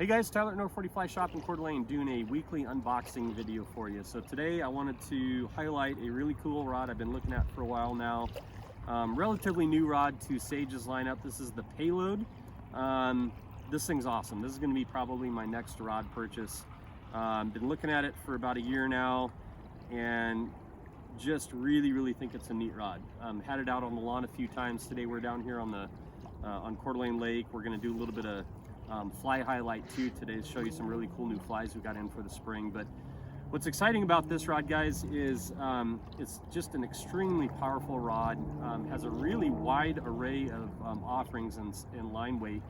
Hey guys, Tyler at North 40 Fly Shop in Coeur d'Alene doing a weekly unboxing video for you. So today I wanted to highlight a really cool rod I've been looking at for a while now. Relatively new rod to Sage's lineup. This is the Payload. This thing's awesome. This is going to be probably my next rod purchase. Been looking at it for about a year now and just really think it's a neat rod. Had it out on the lawn a few times. Today we're down here on the on Coeur d'Alene Lake. We're going to do a little bit of fly highlight too today to show you some really cool new flies we got in for the spring. But what's exciting about this rod, guys, is it's just an extremely powerful rod. Has a really wide array of offerings in line weight,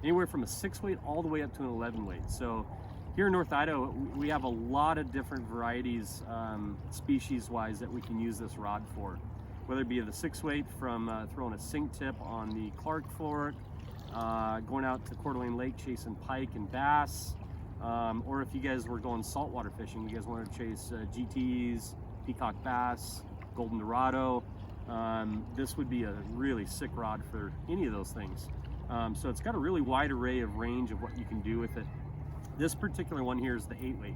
anywhere from a 6 weight all the way up to an 11 weight. So here in North Idaho, we have a lot of different varieties, species wise, that we can use this rod for, whether it be the 6 weight from throwing a sink tip on the Clark Fork, going out to Coeur d'Alene Lake chasing pike and bass, or if you guys were going saltwater fishing, you guys wanted to chase GTs, peacock bass, golden dorado, this would be a really sick rod for any of those things. So it's got a really wide array of range of what you can do with it. This particular one here is the 8 weight.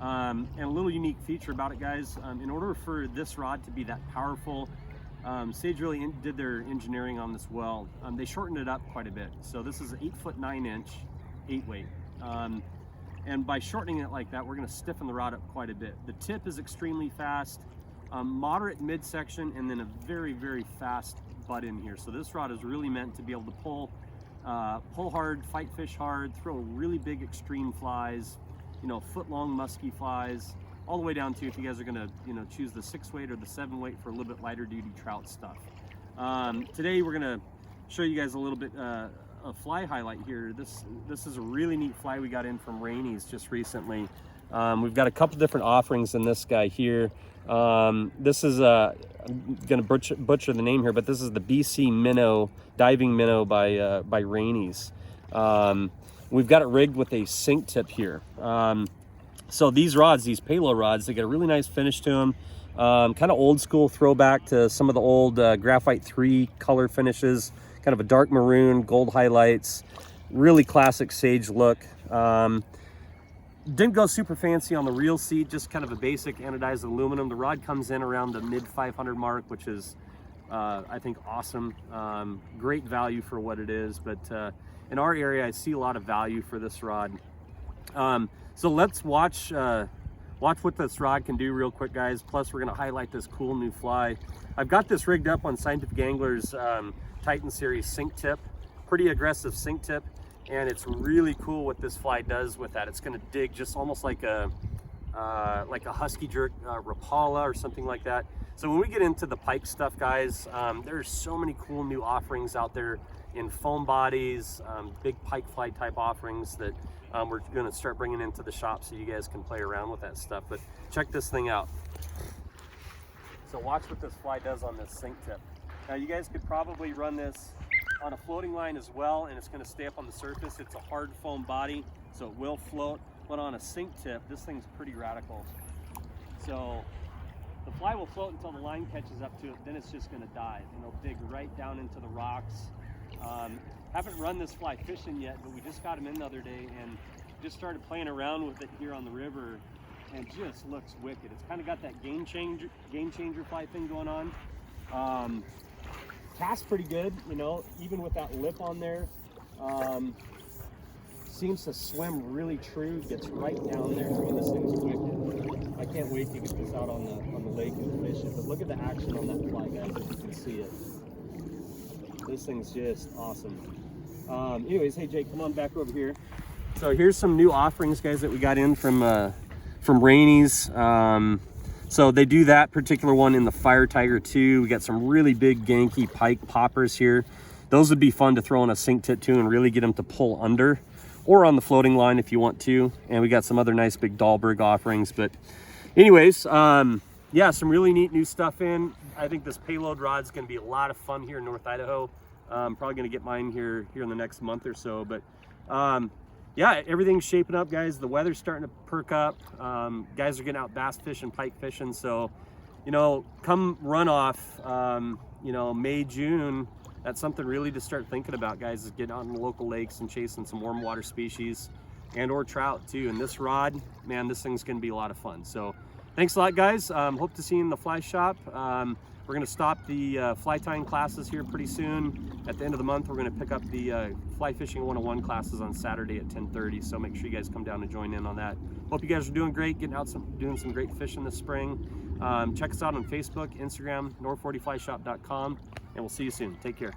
And a little unique feature about it, guys, in order for this rod to be that powerful, Sage really did their engineering on this well. They shortened it up quite a bit. So this is an 8 9" 8 weight. And by shortening it like that, we're going to stiffen the rod up quite a bit. The tip is extremely fast, moderate midsection, and then a very fast butt in here. So this rod is really meant to be able to pull hard, fight fish hard, throw really big extreme flies, you know, foot-long musky flies, all the way down to if you guys are gonna, you know, choose the 6 weight or the 7 weight for a little bit lighter duty trout stuff. Today we're gonna show you guys a little bit a fly highlight here. This is a really neat fly we got in from Rainey's just recently. We've got a couple different offerings in this guy here. This is I'm gonna butcher the name here, but this is the BC minnow, diving minnow by Rainey's. We've got it rigged with a sink tip here. So these rods, these Payload rods, they get a really nice finish to them. Kind of old school throwback to some of the old Graphite 3 color finishes, kind of a dark maroon, gold highlights, really classic Sage look. Didn't go super fancy on the reel seat, just kind of a basic anodized aluminum. The rod comes in around the mid 500 mark, which is, I think, awesome. Great value for what it is, but in our area, I see a lot of value for this rod. So let's watch what this rod can do real quick, guys. Plus, we're gonna highlight this cool new fly. I've got this rigged up on Scientific Angler's Titan Series sink tip, pretty aggressive sink tip, and it's really cool what this fly does with that. It's gonna dig just almost like a husky jerk Rapala or something like that. So when we get into the pike stuff, guys, there's so many cool new offerings out there in foam bodies, big pike fly type offerings that we're going to start bringing into the shop so you guys can play around with that stuff. But check this thing out. So watch what this fly does on this sink tip. Now you guys could probably run this on a floating line as well, and it's going to stay up on the surface. It's a hard foam body, so it will float. But on a sink tip, this thing's pretty radical. So the fly will float until the line catches up to it, then it's just going to dive, and it'll dig right down into the rocks. Haven't run this fly fishing yet, but we just got him in the other day and just started playing around with it here on the river, and just looks wicked. It's kind of got that game changer fly thing going on. Casts pretty good, you know, even with that lip on there. Seems to swim really true, gets right down there. I mean, this thing's wicked. I can't wait to get this out on the lake and fish it. But look at the action on that fly, guys, if you can see it. This thing's just awesome. Anyways, hey Jake, come on back over here. So here's some new offerings, guys, that we got in from Rainey's. So they do that particular one in the Fire Tiger 2. We got some really big ganky pike poppers here. Those would be fun to throw on a sink tip too and really get them to pull under, or on the floating line if you want to. And we got some other nice big Dahlberg offerings. But anyways, yeah, some really neat new stuff in. I think this Payload rod's gonna be a lot of fun here in North Idaho. Probably gonna get mine here in the next month or so. But yeah, everything's shaping up, guys. The weather's starting to perk up. Guys are getting out bass fishing, pike fishing. So, you know, come runoff, you know, May, June, that's something really to start thinking about, guys, is getting out in the local lakes and chasing some warm water species. and or trout too. And this rod, man, this thing's gonna be a lot of fun. So thanks a lot, guys. Hope to see you in the fly shop. We're gonna stop the fly tying classes here pretty soon. At the end of the month, we're gonna pick up the fly fishing 101 classes on Saturday at 10:30. So make sure you guys come down and join in on that. Hope you guys are doing great, getting out doing some great fishing this spring. Check us out on Facebook, Instagram, nor40flyshop.com, and we'll see you soon. Take care.